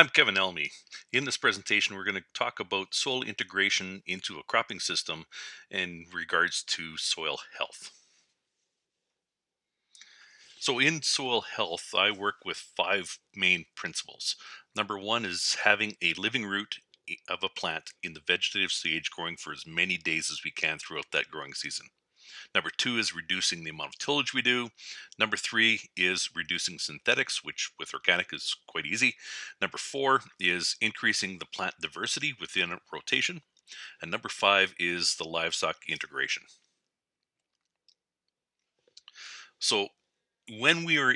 I'm Kevin Elmy. In this presentation, we're going to talk about soil integration into a cropping system in regards to soil health. So, in soil health, I work with five main principles. Number one is having a living root of a plant in the vegetative stage growing for as many days as we can throughout that growing season. Number two is reducing the amount of tillage we do. Number three is reducing synthetics, which with organic is quite easy. Number four is increasing the plant diversity within a rotation. And number five is the livestock integration. So when we are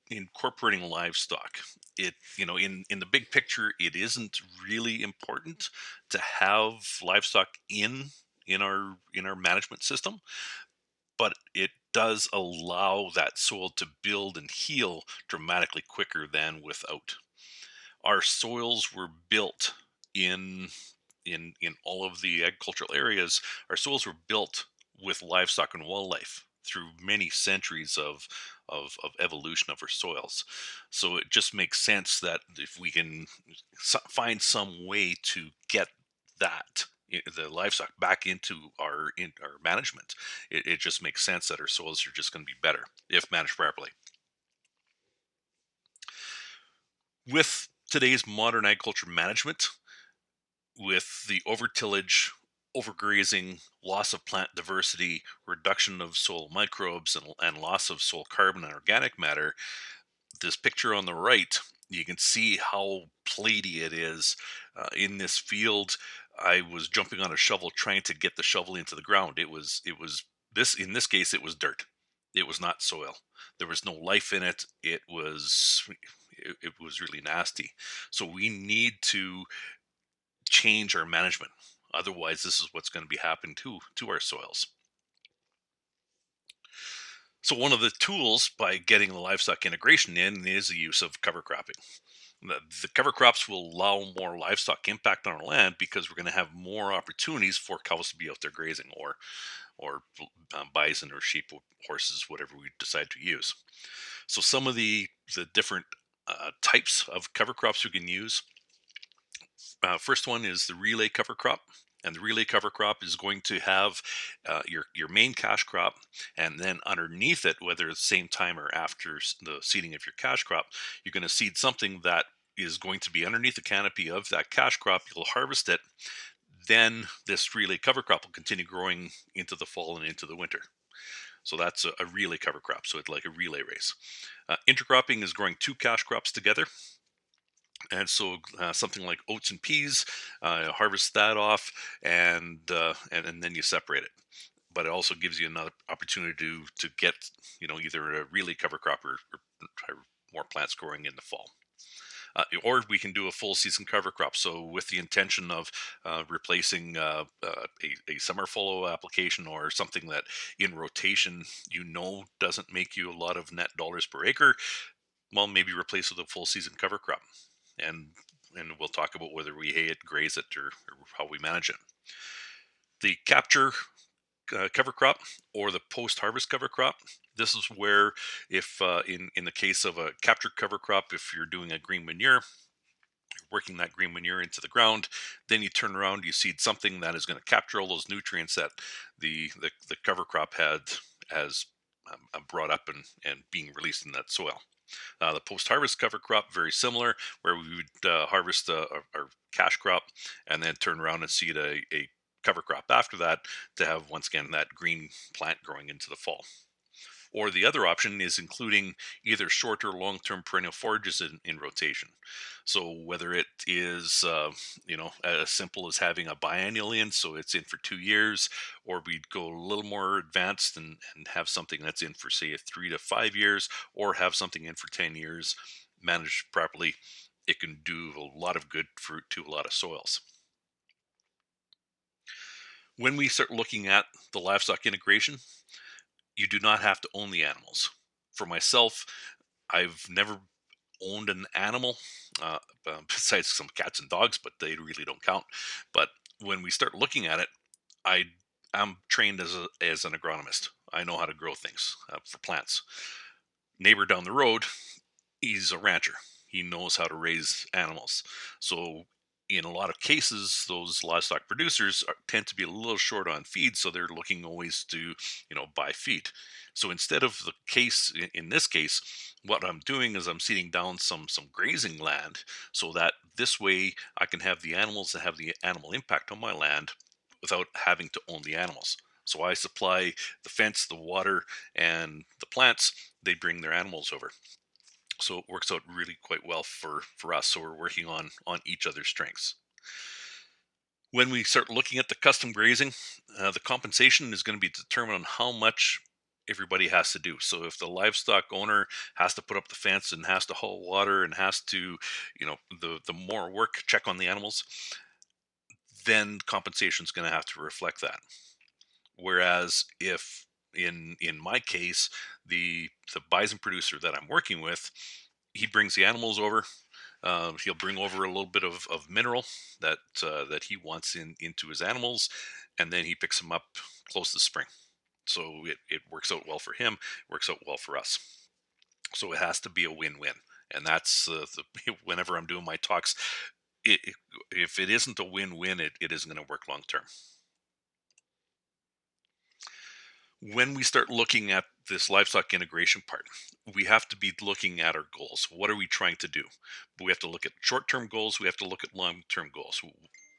incorporating livestock, in the big picture, it isn't really important to have livestock in our management system, but it does allow that soil to build and heal dramatically quicker than without. Our soils were built in in all of the agricultural areas. Our soils were built with livestock and wildlife through many centuries of evolution of our soils. So it just makes sense that if we can find some way to get the livestock back into our management, it just makes sense that our soils are just going to be better if managed properly. With today's modern agriculture management, with the overtillage, overgrazing, loss of plant diversity, reduction of soil microbes, and loss of soil carbon and organic matter, this picture on the right, you can see how platy it is. In this field, I was jumping on a shovel trying to get the shovel into the ground. It was this in this case it was dirt. It was not soil. There was no life in it. It was really nasty. So we need to change our management. Otherwise, this is what's going to be happening to our soils. So one of the tools by getting the livestock integration in is the use of cover cropping. The cover crops will allow more livestock impact on our land because we're going to have more opportunities for cows to be out there grazing, or bison or sheep or horses, whatever we decide to use. So some of the different types of cover crops we can use. First one is the relay cover crop. And the relay cover crop is going to have your main cash crop, and then underneath it, whether at the same time or after the seeding of your cash crop, you're going to seed something that is going to be underneath the canopy of that cash crop. You'll harvest it. Then this relay cover crop will continue growing into the fall and into the winter. So that's a relay cover crop. So it's like a relay race. Intercropping is growing two cash crops together. And so something like oats and peas, harvest that off, and then you separate it. But it also gives you another opportunity to get either a really cover crop, or try more plants growing in the fall. Or we can do a full season cover crop. So with the intention of replacing a summer follow application, or something that in rotation doesn't make you a lot of net dollars per acre, well, maybe replace with a full season cover crop. And and we'll talk about whether we hay it, graze it, or how we manage it. The capture cover crop, or the post harvest cover crop. This is where, if in the case of a capture cover crop, if you're doing a green manure, you're working that green manure into the ground, then you turn around, you seed something that is going to capture all those nutrients that the cover crop has brought up and being released in that soil. The post-harvest cover crop, very similar, where we would harvest our cash crop and then turn around and seed a cover crop after that, to have once again that green plant growing into the fall. Or the other option is including either short or long-term perennial forages in rotation. So whether it is as simple as having a biennial in, so it's in for 2 years, or we'd go a little more advanced and have something that's in for, say, 3 to 5 years, or have something in for 10 years, managed properly, it can do a lot of good fruit to a lot of soils. When we start looking at the livestock integration, you do not have to own the animals. For myself, I've never owned an animal, uh, besides some cats and dogs, but they really don't count. But when we start looking at it, I am trained as an agronomist. I know how to grow things for plants. Neighbor down the road, he's a rancher. He knows how to raise animals. So in a lot of cases, those livestock producers tend to be a little short on feed, so they're looking always to, buy feed. So instead of the case in this case, what I'm doing is I'm seeding down some grazing land, so that this way I can have the animals that have the animal impact on my land without having to own the animals. So I supply the fence, the water, and the plants. They bring their animals over. So it works out really quite well for us. So we're working on each other's strengths. When we start looking at the custom grazing, the compensation is going to be determined on how much everybody has to do. So if the livestock owner has to put up the fence and has to haul water and has to, the more work check on the animals, then compensation is going to have to reflect that. Whereas if in my case, the bison producer that I'm working with, he brings the animals over. He'll bring over a little bit of mineral that he wants into his animals, and then he picks them up close to spring. So it works out well for him, works out well for us. So it has to be a win-win, and that's whenever I'm doing my talks, if it isn't a win-win, it isn't going to work long term. When we start looking at this livestock integration part, we have to be looking at our goals. What are we trying to do? We have to look at short-term goals. We have to look at long-term goals.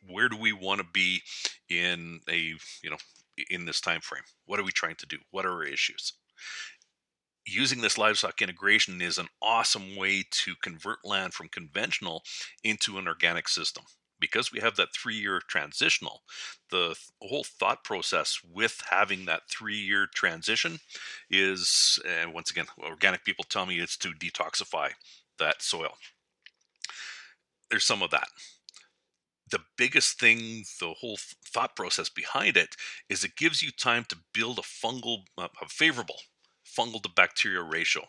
Where do we want to be in you know, in this time frame? What are we trying to do? What are our issues? Using this livestock integration is an awesome way to convert land from conventional into an organic system. Because we have that 3 year transitional, whole thought process with having that 3 year transition is, and once again, organic people tell me it's to detoxify that soil. There's some of that. The biggest thing, the whole thought process behind it, is it gives you time to build a favorable fungal to bacteria ratio.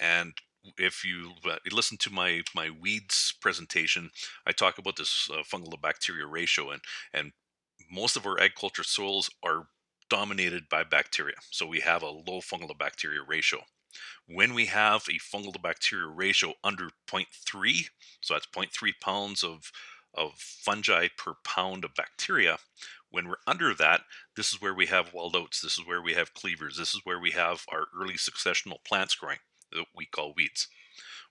And if you listen to my weeds presentation, I talk about this fungal to bacteria ratio, and most of our agriculture soils are dominated by bacteria. So we have a low fungal to bacteria ratio. When we have a fungal to bacteria ratio under zero point 0.3, so that's zero point 0.3 pounds of fungi per pound of bacteria, when we're under that, this is where we have wild oats, this is where we have cleavers, this is where we have our early successional plants growing that we call weeds.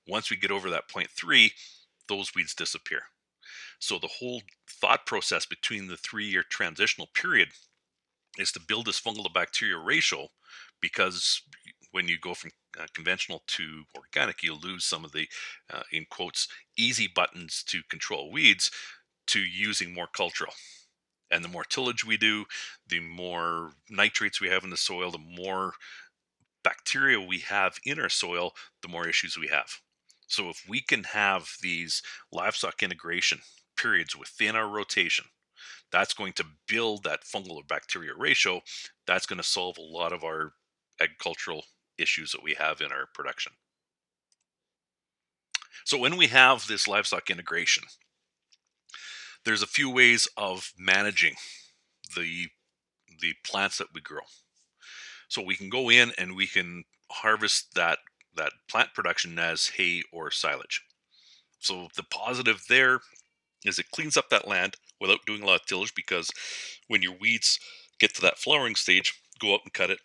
Once we get over that zero point 0.3, those weeds disappear. So the whole thought process between the 3 year transitional period is to build this fungal to bacteria ratio, because when you go from conventional to organic, you lose some of the, in quotes, easy buttons to control weeds to using more cultural. And the more tillage we do, the more nitrates we have in the soil, the more bacteria we have in our soil, the more issues we have. So if we can have these livestock integration periods within our rotation, that's going to build that fungal or bacteria ratio. That's going to solve a lot of our agricultural issues that we have in our production. So when we have this livestock integration, there's a few ways of managing the the plants that we grow. So we can go in and we can harvest that plant production as hay or silage. So the positive there is it cleans up that land without doing a lot of tillage, because when your weeds get to that flowering stage, go out and cut it,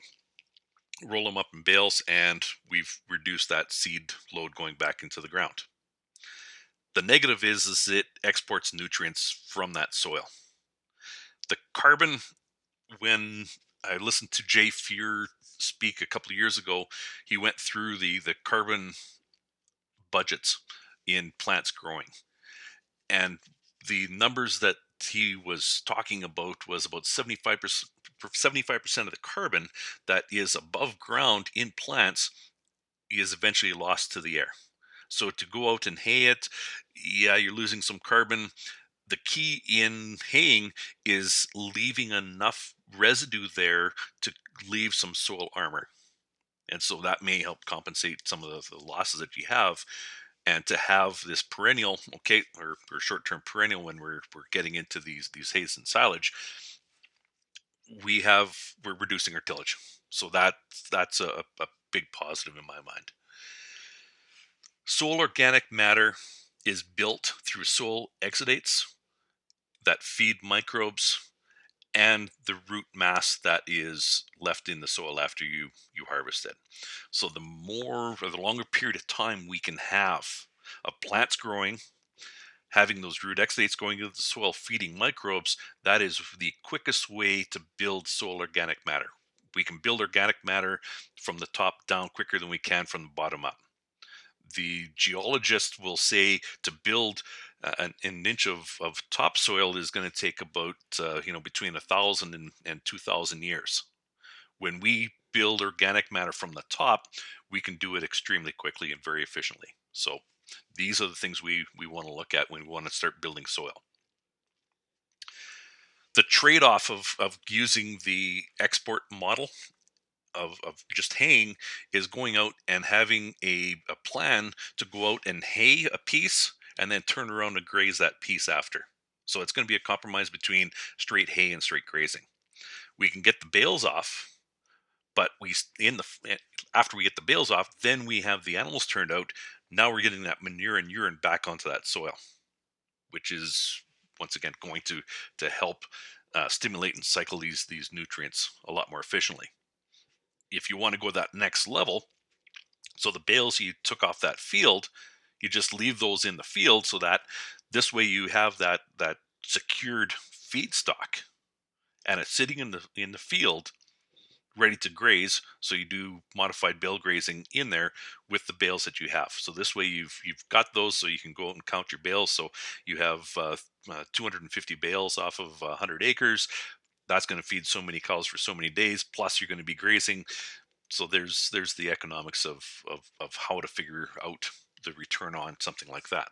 roll them up in bales, and we've reduced that seed load going back into the ground. The negative is it exports nutrients from that soil. The carbon, when I listened to Jay Fear speak a couple of years ago, he went through the carbon budgets in plants growing. And the numbers that he was talking about was about 75% of the carbon that is above ground in plants is eventually lost to the air. So to go out and hay it, yeah, you're losing some carbon. The key in haying is leaving enough residue there to leave some soil armor. And so that may help compensate some of the losses that you have. And to have this perennial, okay, or short-term perennial, when we're getting into these hays and silage, we're reducing our tillage. So that's a big positive in my mind. Soil organic matter is built through soil exudates that feed microbes and the root mass that is left in the soil after you harvest it. So the more or the longer period of time we can have of plants growing, having those root exudates going into the soil feeding microbes, that is the quickest way to build soil organic matter. We can build organic matter from the top down quicker than we can from the bottom up. The geologist will say to build an inch of topsoil is going to take about between 1,000 and 2,000 years. When we build organic matter from the top, we can do it extremely quickly and very efficiently. So these are the things we want to look at when we want to start building soil. The trade-off of using the export model of just haying is going out and having a plan to go out and hay a piece and then turn around and graze that piece after. So it's going to be a compromise between straight hay and straight grazing. We can get the bales off, but after we get the bales off, then we have the animals turned out. Now we're getting that manure and urine back onto that soil, which is once again going to help stimulate and cycle these nutrients a lot more efficiently. If you want to go that next level, so the bales you took off that field, you just leave those in the field so that this way you have that secured feedstock and it's sitting in the field ready to graze. So you do modified bale grazing in there with the bales that you have. So this way you've got those, so you can go out and count your bales. So you have 250 bales off of 100 acres. That's going to feed so many cows for so many days. Plus, you're going to be grazing. So there's the economics of how to figure out the return on something like that.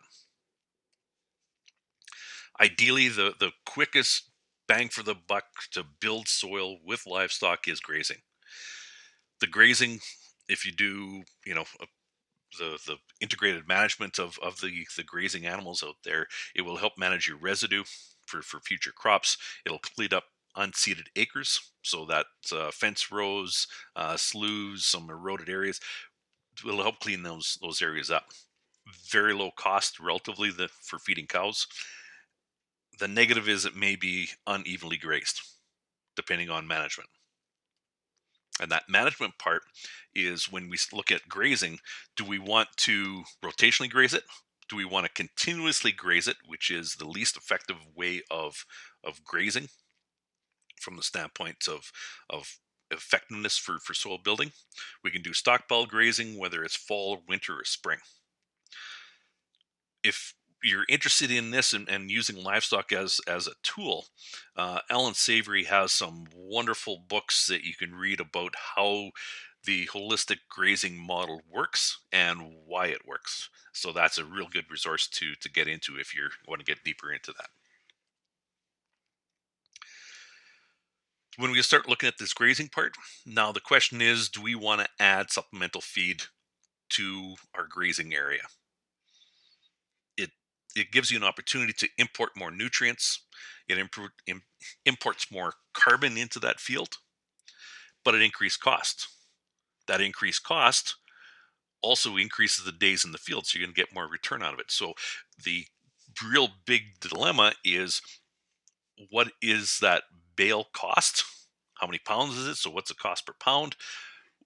Ideally, the quickest bang for the buck to build soil with livestock is grazing. The grazing, if you do, the integrated management of the grazing animals out there, it will help manage your residue for future crops. It'll clean up unseeded acres, so that fence rows, sloughs, some eroded areas. It'll help clean those areas up. Very low cost relatively for feeding cows. The negative is it may be unevenly grazed, depending on management. And that management part is when we look at grazing, do we want to rotationally graze it? Do we want to continuously graze it, which is the least effective way of grazing from the standpoint of effectiveness for soil building? We can do stockpile grazing, whether it's fall, winter, or spring. If you're interested in this and using livestock as a tool, Alan Savory has some wonderful books that you can read about how the holistic grazing model works and why it works. So that's a real good resource to get into if you want to get deeper into that. When we start looking at this grazing part, now the question is, do we want to add supplemental feed to our grazing area? it it gives you an opportunity to import more nutrients. It imports more carbon into that field, but it increased cost. That increased cost also increases the days in the field, so you're going to get more return out of it. So the real big dilemma is, what is that bale cost? How many pounds is it? So what's the cost per pound?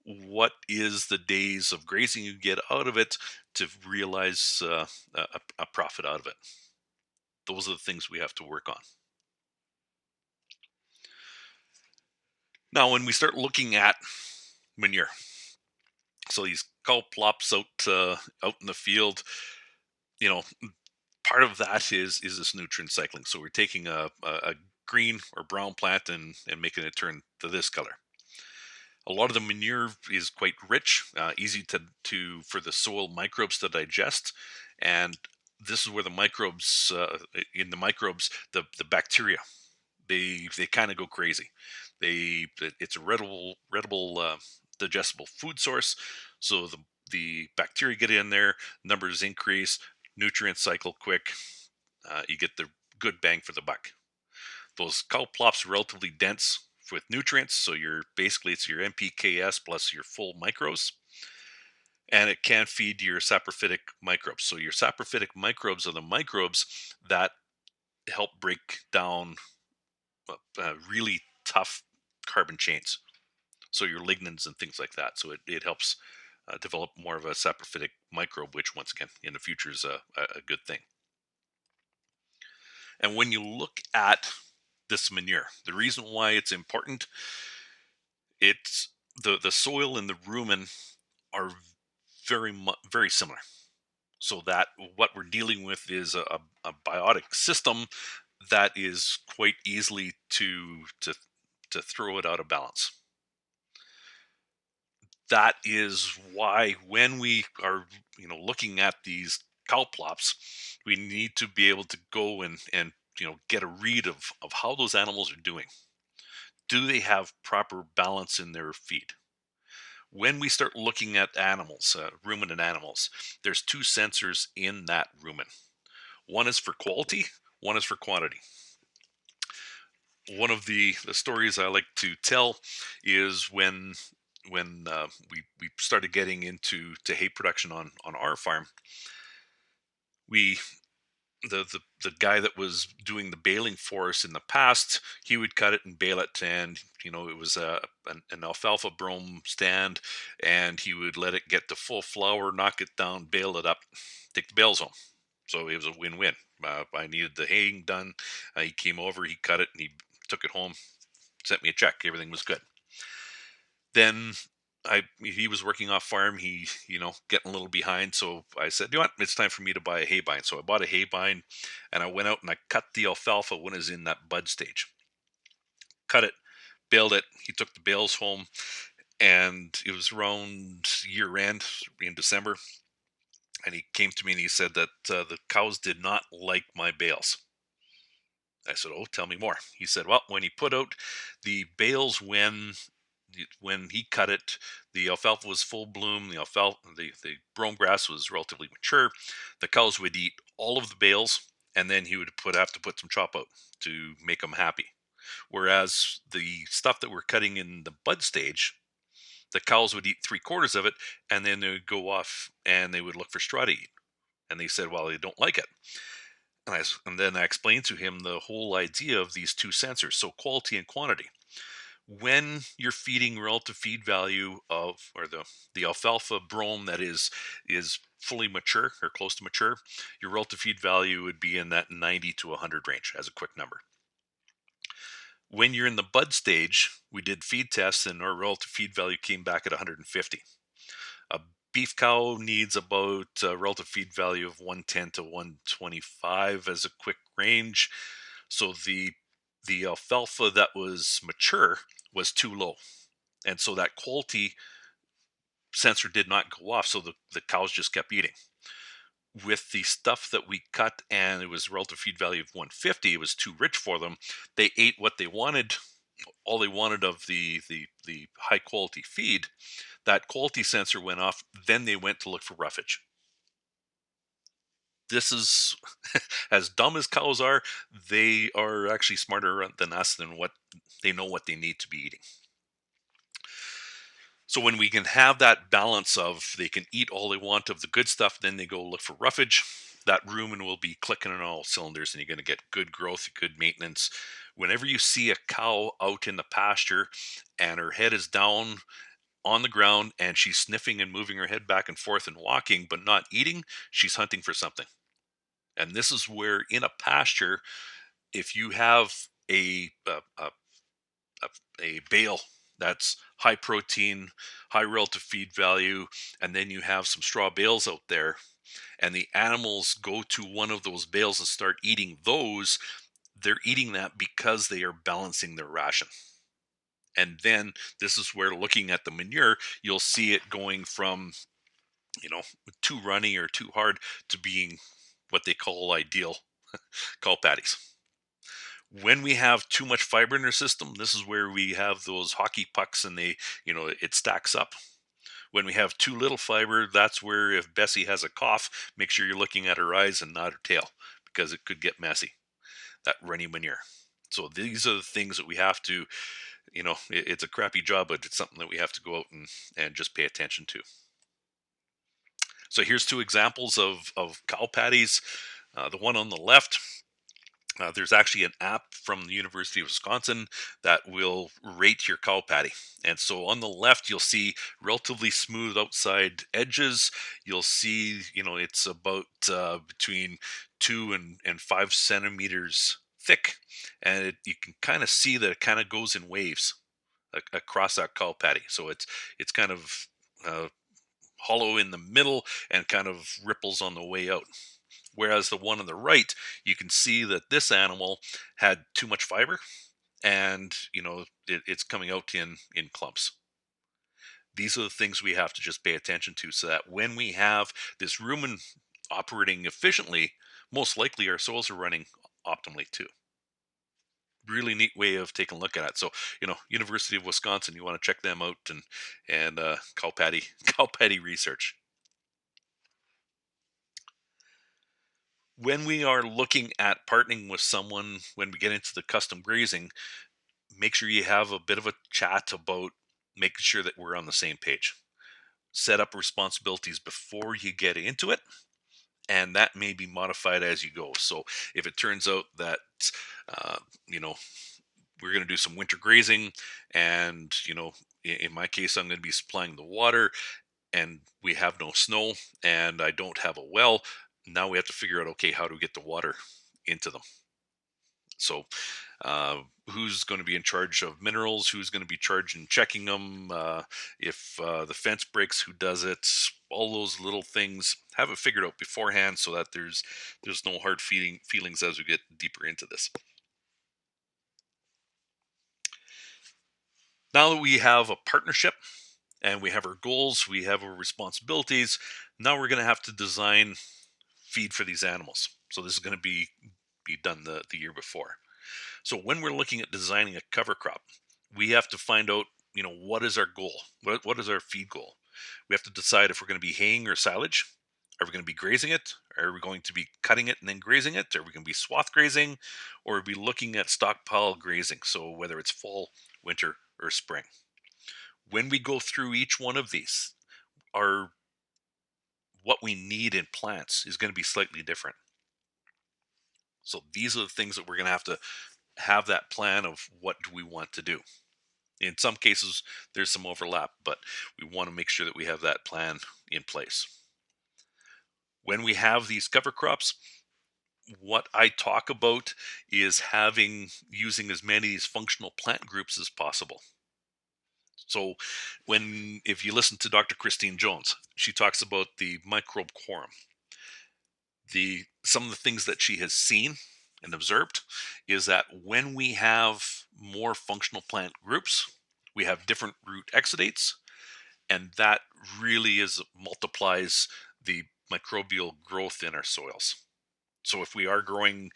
What is the days of grazing you get out of it to realize a profit out of it? Those are the things we have to work on. Now, when we start looking at manure, so these cow plops out in the field, you know, part of that is this nutrient cycling. So we're taking a green or brown plant and making it turn to this color. A lot of the manure is quite rich, easy to for the soil microbes to digest, and this is where the microbes in the microbes the bacteria, they kind of go crazy. It's a readable digestible food source, so the bacteria get in there, numbers increase, nutrient cycle quick, you get the good bang for the buck. Those cow plops are relatively dense with nutrients, so it's your NPKs plus your full micros, and it can feed your saprophytic microbes. So your saprophytic microbes are the microbes that help break down really tough carbon chains. So your lignins and things like that. So it helps develop more of a saprophytic microbe, which once again in the future is a good thing. And when you look at this manure, the reason why it's important, it's the soil and the rumen are very similar. So that what we're dealing with is a biotic system that is quite easily to throw it out of balance. That is why when we are looking at these cow plops, we need to be able to go and get a read of how those animals are doing. Do they have proper balance in their feed? When we start looking at animals, ruminant animals, there's two sensors in that rumen. One is for quality, one is for quantity. One of the stories I like to tell is when we started getting into hay production on our farm. We the guy that was doing the baling for us in the past, he would cut it and bale it, and it was an alfalfa brome stand, and he would let it get to full flower, knock it down, bale it up, take the bales home. So it was a win-win. I needed the haying done. He came over, he cut it, and he took it home, sent me a check. Everything was good. Then he was working off farm. He getting a little behind, so I said, you know what, it's time for me to buy a hay bind. So I bought a hay bind, and I went out and I cut the alfalfa when it was in that bud stage. Cut it, baled it. He took the bales home, and it was around year end in December. And he came to me and he said that the cows did not like my bales. I said, "Oh, tell me more." He said, "Well, when he put out the bales, when he cut it, the alfalfa was full bloom. The brome grass was relatively mature. The cows would eat all of the bales, and then he would have to put some chop out to make them happy. Whereas the stuff that we're cutting in the bud stage, the cows would eat three-quarters of it, and then they would go off and they would look for straw to eat. And they said, well, they don't like it." And then I explained to him the whole idea of these two sensors, so quality and quantity. When you're feeding relative feed value of, or the alfalfa brome that is fully mature or close to mature, your relative feed value would be in that 90 to 100 range as a quick number. When you're in the bud stage, we did feed tests and our relative feed value came back at 150. A beef cow needs about a relative feed value of 110 to 125 as a quick range. So the alfalfa that was mature was too low. And so that quality sensor did not go off. So the cows just kept eating. With the stuff that we cut and it was relative feed value of 150, it was too rich for them. They ate what they wanted, all they wanted of the high quality feed. That quality sensor went off. Then they went to look for roughage. This is as dumb as cows are, they are actually smarter than us than what they know what they need to be eating. So when we can have that balance of they can eat all they want of the good stuff, then they go look for roughage, that rumen will be clicking on all cylinders and you're going to get good growth, good maintenance. Whenever you see a cow out in the pasture and her head is down on the ground and she's sniffing and moving her head back and forth and walking but not eating, she's hunting for something. And this is where in a pasture, if you have a bale that's high protein, high relative feed value, and then you have some straw bales out there, and the animals go to one of those bales and start eating those, they're eating that because they are balancing their ration. And then this is where looking at the manure, you'll see it going from, you know, too runny or too hard to being what they call ideal cow patties. When we have too much fiber in our system, this is where we have those hockey pucks and it stacks up. When we have too little fiber, that's where if Bessie has a cough, make sure you're looking at her eyes and not her tail because it could get messy, that runny manure. So these are the things that we have to, it's a crappy job, but it's something that we have to go out and just pay attention to. So here's two examples of cow patties. The one on the left, there's actually an app from the University of Wisconsin that will rate your cow patty. And so on the left, you'll see relatively smooth outside edges. You'll see, it's about between 2 and 5 centimeters thick. And you can kind of see that it kind of goes in waves across that cow patty. So it's kind of uh, hollow in the middle and kind of ripples on the way out. Whereas the one on the right, you can see that this animal had too much fiber, and it's coming out in clumps. These are the things we have to just pay attention to, so that when we have this rumen operating efficiently, most likely our soils are running optimally too. Really neat way of taking a look at it. So, University of Wisconsin, you want to check them out, and cow patty cow patty research. When we are looking at partnering with someone, when we get into the custom grazing, make sure you have a bit of a chat about making sure that we're on the same page. Set up responsibilities before you get into it, and that may be modified as you go. So if it turns out that uh, you know we're going to do some winter grazing, and in my case, I'm going to be supplying the water, and we have no snow, and I don't have a well. Now we have to figure out, okay, how do we get the water into them? So who's going to be in charge of minerals, who's going to be charged in checking them, if the fence breaks, who does it, all those little things, have it figured out beforehand, so that there's no hard feelings as we get deeper into this. Now that we have a partnership and we have our goals, we have our responsibilities, now we're going to have to design feed for these animals. So this is going to be done the year before. So when we're looking at designing a cover crop, we have to find out, what is our goal? What is our feed goal? We have to decide if we're going to be haying or silage. Are we going to be grazing it? Are we going to be cutting it and then grazing it? Are we going to be swath grazing? Or are we looking at stockpile grazing? So whether it's fall, winter, or spring. When we go through each one of these, our what we need in plants is going to be slightly different. So these are the things that we're going to have that plan of what do we want to do. In some cases, there's some overlap, but we want to make sure that we have that plan in place. When we have these cover crops, what I talk about is using as many of these functional plant groups as possible. So if you listen to Dr. Christine Jones, she talks about the microbe quorum. Some of the things that she has seen and observed is that when we have more functional plant groups, we have different root exudates, and that really multiplies the microbial growth in our soils. So if we are growing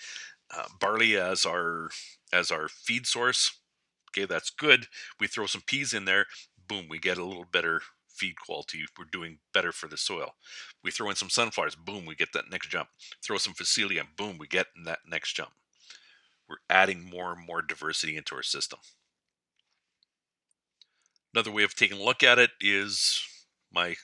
barley as our feed source, okay, that's good. We throw some peas in there, boom, we get a little better feed quality. We're doing better for the soil. We throw in some sunflowers, boom, we get that next jump. Throw some phacelia, boom, we get that next jump. We're adding more and more diversity into our system. Another way of taking a look at it is my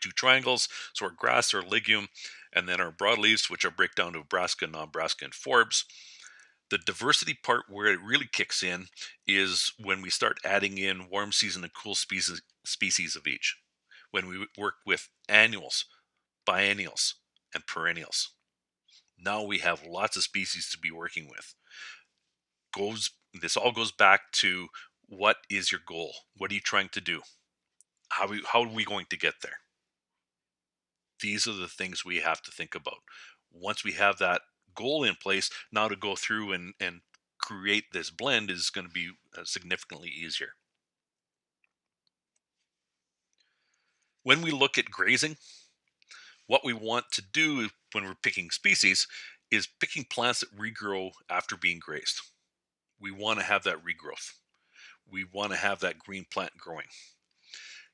two triangles. So our grass, our legume, and then our broadleaves, which I break down to Brassica, non-Brassica, and forbs. The diversity part where it really kicks in is when we start adding in warm season and cool species of each. When we work with annuals, biennials, and perennials. Now we have lots of species to be working with. This all goes back to, what is your goal? What are you trying to do? How are we going to get there? These are the things we have to think about. Once we have that goal in place, now to go through and create this blend is going to be significantly easier. When we look at grazing, what we want to do when we're picking species is picking plants that regrow after being grazed. We want to have that regrowth. We want to have that green plant growing.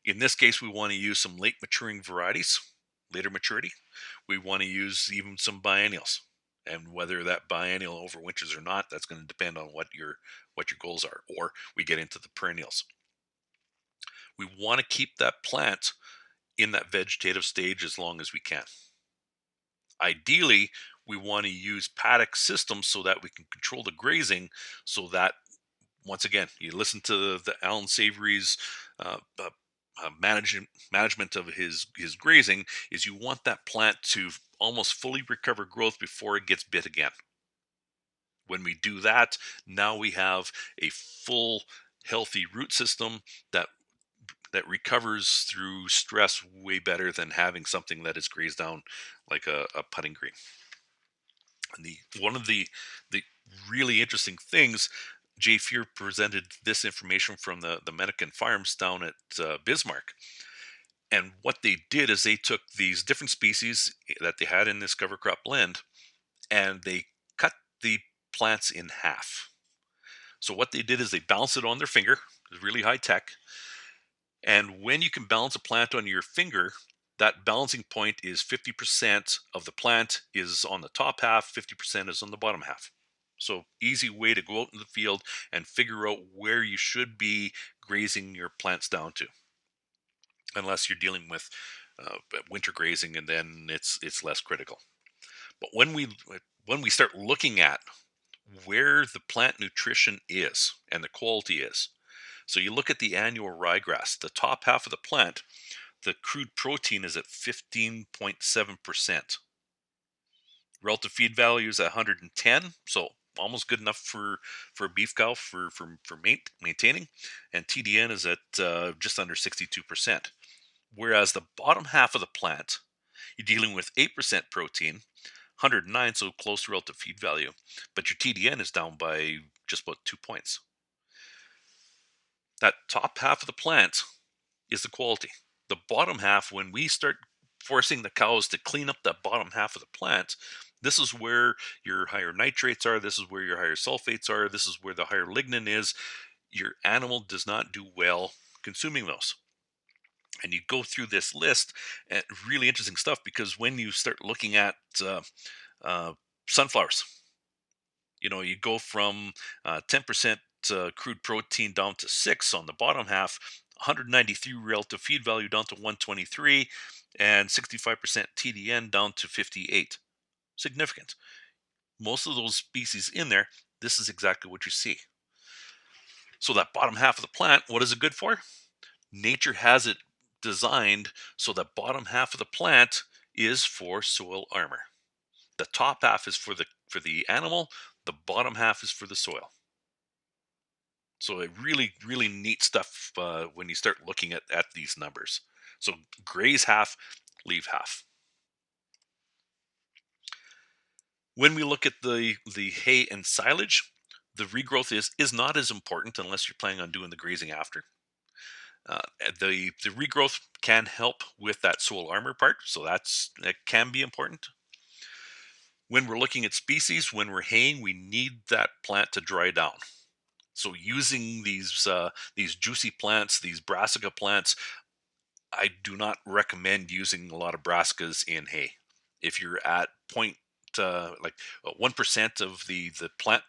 In this case, we want to use some late maturing varieties, later maturity. We want to use even some biennials. And whether that biennial overwinters or not, that's going to depend on what your goals are. Or we get into the perennials. We want to keep that plant in that vegetative stage as long as we can. Ideally, we want to use paddock systems so that we can control the grazing, so that once again, you listen to the Alan Savory's uh, uh, management of his grazing, is you want that plant to almost fully recover growth before it gets bit again. When we do that, now we have a full healthy root system that recovers through stress way better than having something that is grazed down like a putting green. And the one of the really interesting things, Jay Fear presented this information from the Menican farms down at Bismarck. And what they did is they took these different species that they had in this cover crop blend, and they cut the plants in half. So what they did is they balanced it on their finger. It was really high tech. And when you can balance a plant on your finger, that balancing point is 50% of the plant is on the top half, 50% is on the bottom half. So easy way to go out in the field and figure out where you should be grazing your plants down to, unless you're dealing with winter grazing, and then it's less critical. But when we start looking at where the plant nutrition is and the quality is, so you look at the annual ryegrass, the top half of the plant, the crude protein is at 15.7%. Relative feed value is at 110, so almost good enough for a beef cow for maintaining. And TDN is at just under 62%. Whereas the bottom half of the plant, you're dealing with 8% protein, 109, so close to relative feed value, but your TDN is down by just about 2 points. That top half of the plant is the quality. The bottom half, when we start forcing the cows to clean up that bottom half of the plant, this is where your higher nitrates are. This is where your higher sulfates are. This is where the higher lignin is. Your animal does not do well consuming those. And you go through this list, and really interesting stuff, because when you start looking at uh, sunflowers, you go from 10% crude protein down to 6 on the bottom half, 193 relative feed value down to 123, and 65% TDN down to 58. Significant. Most of those species in there, this is exactly what you see. So that bottom half of the plant, what is it good for? Nature has it designed so that bottom half of the plant is for soil armor. The top half is for the animal, the bottom half is for the soil. So it really, really neat stuff when you start looking at these numbers. So graze half, leave half. When we look at the hay and silage, the regrowth is not as important unless you're planning on doing the grazing after. The regrowth can help with that soil armor part, so that can be important. When we're looking at species, when we're haying, we need that plant to dry down. So using these juicy plants, these brassica plants, I do not recommend using a lot of brassicas in hay. If you're at point like 1% of the plant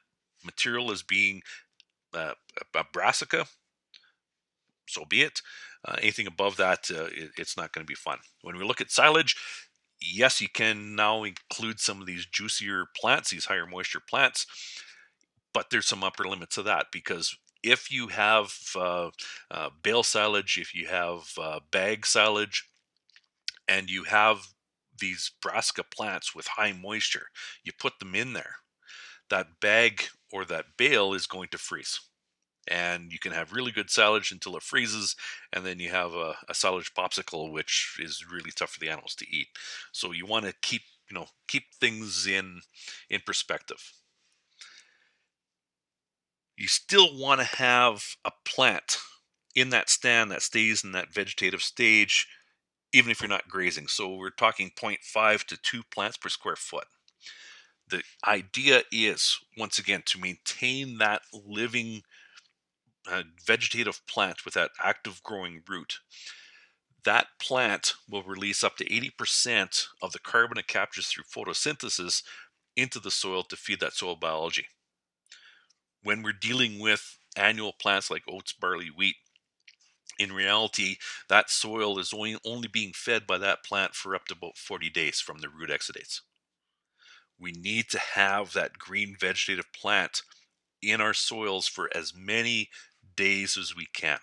material is being a brassica, so be it. Anything above that, it's not going to be fun. When we look at silage, yes, you can now include some of these juicier plants, these higher moisture plants, but there's some upper limits to that, because if you have bale silage, if you have bag silage, and you have these brassica plants with high moisture, you put them in there, that bag or that bale is going to freeze. And you can have really good silage until it freezes, and then you have a silage popsicle, which is really tough for the animals to eat. So you want to keep things in perspective. You still want to have a plant in that stand that stays in that vegetative stage, even if you're not grazing. So we're talking zero point 0.5 to 2 plants per square foot. The idea is, once again, to maintain that living vegetative plant with that active growing root. That plant will release up to 80% of the carbon it captures through photosynthesis into the soil to feed that soil biology. When we're dealing with annual plants like oats, barley, wheat, In reality, that soil is only being fed by that plant for up to about 40 days from the root exudates. We need to have that green vegetative plant in our soils for as many days as we can.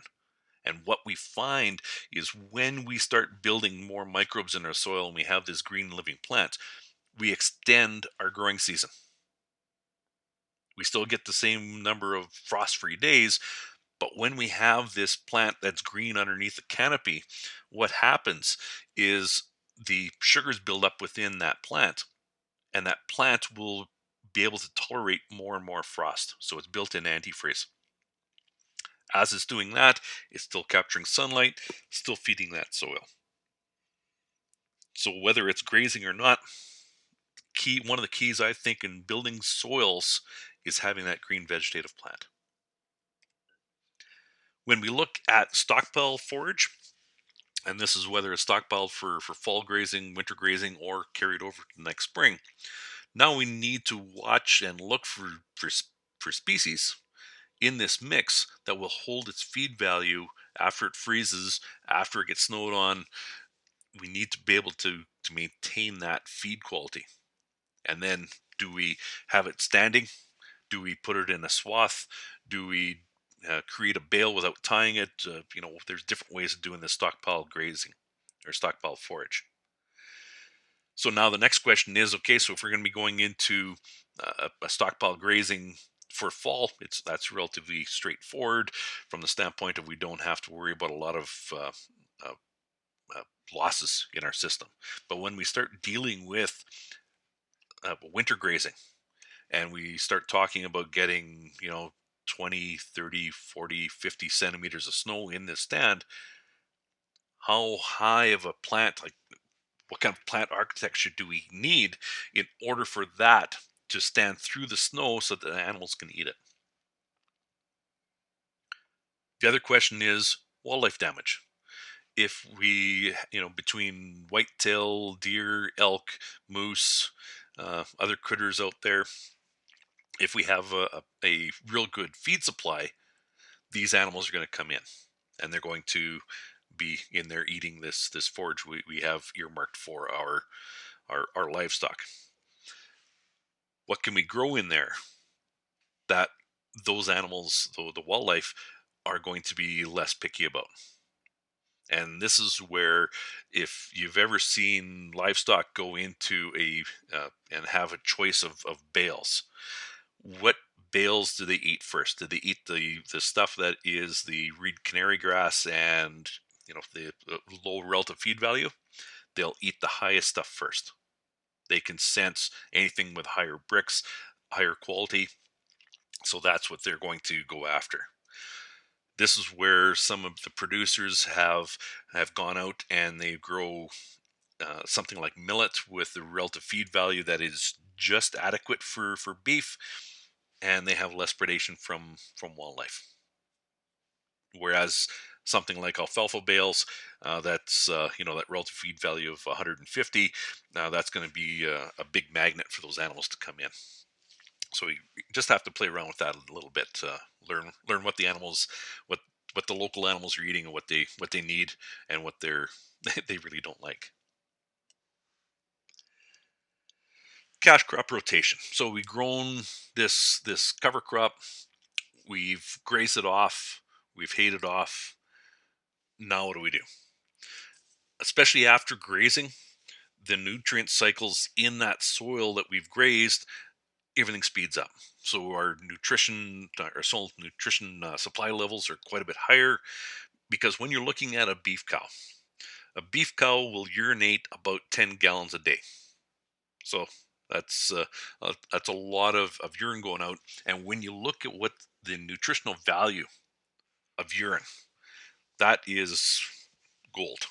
And what we find is when we start building more microbes in our soil and we have this green living plant, we extend our growing season. We still get the same number of frost free days, but when we have this plant that's green underneath the canopy, what happens is the sugars build up within that plant, and that plant will be able to tolerate more and more frost. So it's built in antifreeze. As it's doing that, it's still capturing sunlight, still feeding that soil. So whether it's grazing or not, one of the keys I think in building soils is having that green vegetative plant. When we look at stockpile forage, and this is whether it's stockpiled for fall grazing, winter grazing, or carried over to next spring, now we need to watch and look for species in this mix that will hold its feed value after it freezes, after it gets snowed on. We need to be able to maintain that feed quality. And then, do we have it standing? Do we put it in a swath? Do we create a bale without tying it? There's different ways of doing this stockpile grazing or stockpile forage. So now the next question is, okay, so if we're going to be going into a stockpile grazing for fall, that's relatively straightforward from the standpoint of we don't have to worry about a lot of uh, uh, losses in our system. But when we start dealing with winter grazing, and we start talking about getting 20, 30, 40, 50 centimeters of snow in this stand, how high of a plant, like what kind of plant architecture do we need in order for that to stand through the snow so that the animals can eat it? The other question is wildlife damage. If we, between whitetail, deer, elk, moose, other critters out there, if we have a real good feed supply, these animals are going to come in and they're going to be in there eating this forage we have earmarked for our livestock. What can we grow in there that those animals, the wildlife, are going to be less picky about? And this is where, if you've ever seen livestock go into and have a choice of bales, what bales do they eat first? Do they eat the stuff that is the reed canary grass and the low relative feed value? They'll eat the highest stuff first. They can sense anything with higher bricks, higher quality, so that's what they're going to go after. This is where some of the producers have gone out and they grow something like millet with the relative feed value that is just adequate for beef, and they have less predation from wildlife. Whereas something like alfalfa bales, that's that relative feed value of 150, that's going to be a big magnet for those animals to come in. So you just have to play around with that a little bit, learn what the animals, what the local animals are eating and what they need and what they really don't like. Cash crop rotation. So we've grown this cover crop, we've grazed it off, we've hayed it off. Now what do we do? Especially after grazing, the nutrient cycles in that soil that we've grazed, everything speeds up. So our soil nutrition supply levels are quite a bit higher, because when you're looking at a beef cow will urinate about 10 gallons a day. So that's a lot of urine going out. And when you look at what the nutritional value of urine, that is gold,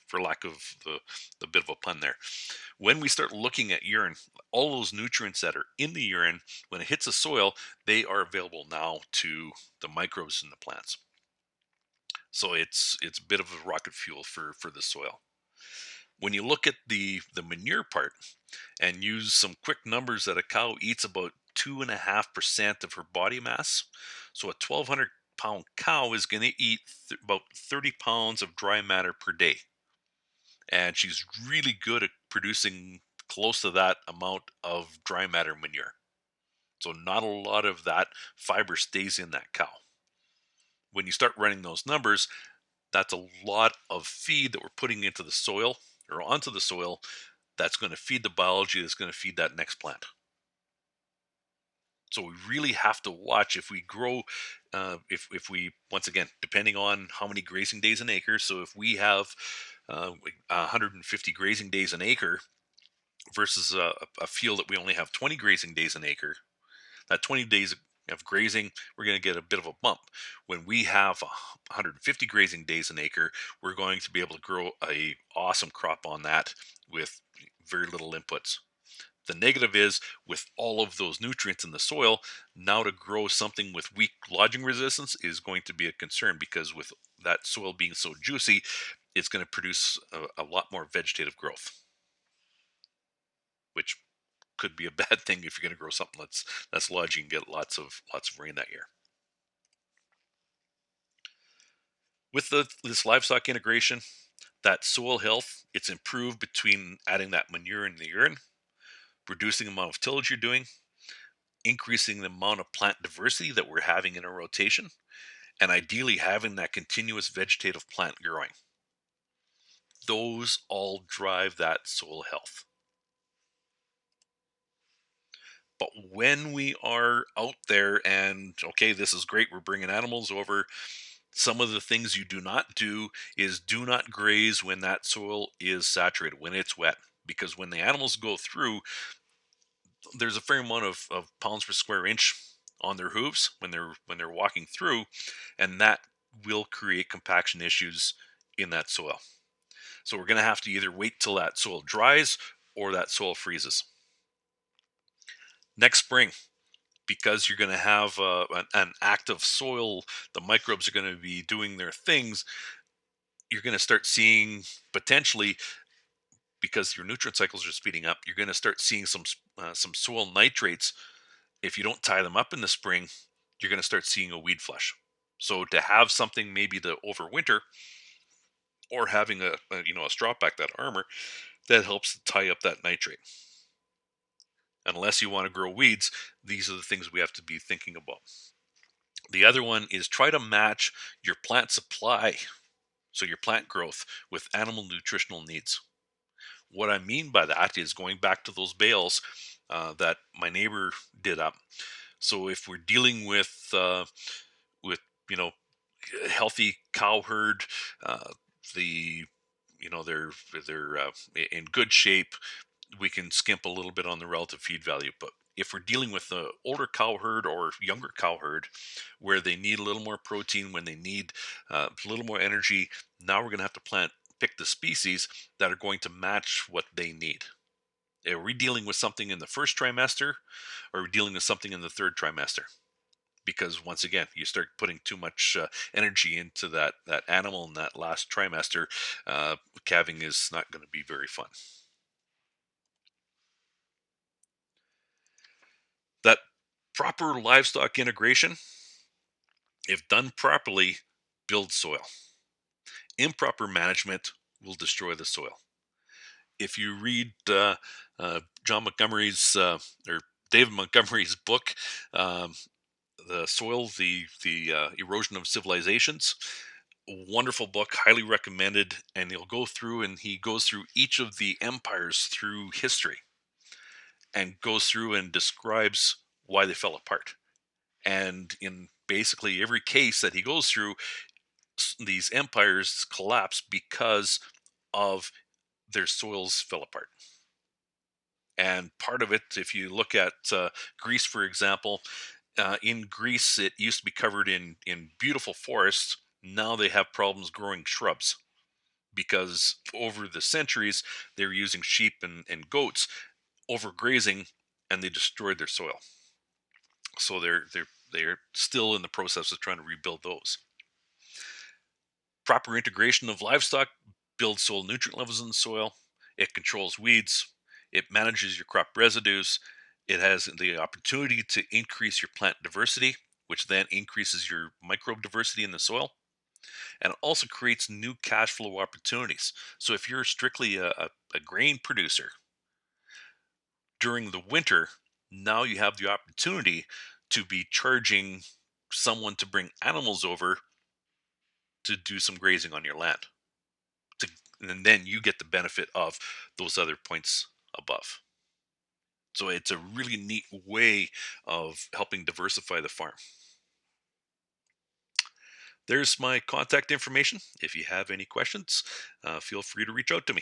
for lack of the bit of a pun there. When we start looking at urine, all those nutrients that are in the urine, when it hits the soil, they are available now to the microbes in the plants. So it's a bit of a rocket fuel for the soil. When you look at the manure part and use some quick numbers, that a cow eats about 2.5% of her body mass. So a 1,200 pound cow is going to eat about 30 pounds of dry matter per day. And she's really good at producing close to that amount of dry matter manure. So not a lot of that fiber stays in that cow. When you start running those numbers, that's a lot of feed that we're putting into the soil or onto the soil that's going to feed the biology that's going to feed that next plant. So we really have to watch if we grow, if we, once again, depending on how many grazing days an acre. So if we have 150 grazing days an acre versus a field that we only have 20 grazing days an acre, that 20 days of grazing, we're going to get a bit of a bump. When we have 150 grazing days an acre, we're going to be able to grow a awesome crop on that with very little inputs. The negative is with all of those nutrients in the soil, now to grow something with weak lodging resistance is going to be a concern because with that soil being so juicy, it's going to produce a lot more vegetative growth, which could be a bad thing if you're going to grow something that's lodgy and get lots of rain that year. With this livestock integration, that soil health, it's improved between adding that manure in the urine, reducing the amount of tillage you're doing, increasing the amount of plant diversity that we're having in a rotation, and ideally having that continuous vegetative plant growing. Those all drive that soil health. But when we are out there and, okay, this is great, we're bringing animals over, some of the things you do not do is do not graze when that soil is saturated, when it's wet. Because when the animals go through, there's a fair amount of pounds per square inch on their hooves when they're walking through, and that will create compaction issues in that soil. So we're going to have to either wait till that soil dries or that soil freezes. Next spring, because you're going to have an active soil, the microbes are going to be doing their things. You're going to start seeing potentially, because your nutrient cycles are speeding up, you're going to start seeing some soil nitrates. If you don't tie them up in the spring, you're going to start seeing a weed flush. So to have something maybe to overwinter, or having a straw pack, that armor that helps tie up that nitrate. Unless you want to grow weeds, these are the things we have to be thinking about. The other one is try to match your plant supply, so your plant growth, with animal nutritional needs. What I mean by that is going back to those bales that my neighbor did up. So if we're dealing with a healthy cow herd, the they're in good shape, we can skimp a little bit on the relative feed value. But if we're dealing with the older cow herd or younger cow herd, where they need a little more protein, when they need a little more energy, now we're going to have to pick the species that are going to match what they need. Are we dealing with something in the first trimester, or are we dealing with something in the third trimester? Because once again, you start putting too much energy into that animal in that last trimester, calving is not going to be very fun. That proper livestock integration, if done properly, builds soil. Improper management will destroy the soil. If you read John Montgomery's or David Montgomery's book, um, "The Soil, the Erosion of Civilizations," wonderful book, highly recommended. And he goes through each of the empires through history, and goes through and describes why they fell apart. And in basically every case that he goes through, these empires collapse because of their soils fell apart. And part of it, if you look at Greece, for example, in Greece, it used to be covered in beautiful forests. Now they have problems growing shrubs because over the centuries they were using sheep and goats, overgrazing, and they destroyed their soil. So they're still in the process of trying to rebuild those. Proper integration of livestock builds soil nutrient levels in the soil. It controls weeds. It manages your crop residues. It has the opportunity to increase your plant diversity. which then increases your microbe diversity in the soil and it also creates new cash flow opportunities. So if you're strictly a grain producer during the winter, now you have the opportunity to be charging someone to bring animals over to do some grazing on your land. To, and then you get the benefit of those other points above. So it's a really neat way of helping diversify the farm. There's my contact information. If you have any questions, feel free to reach out to me.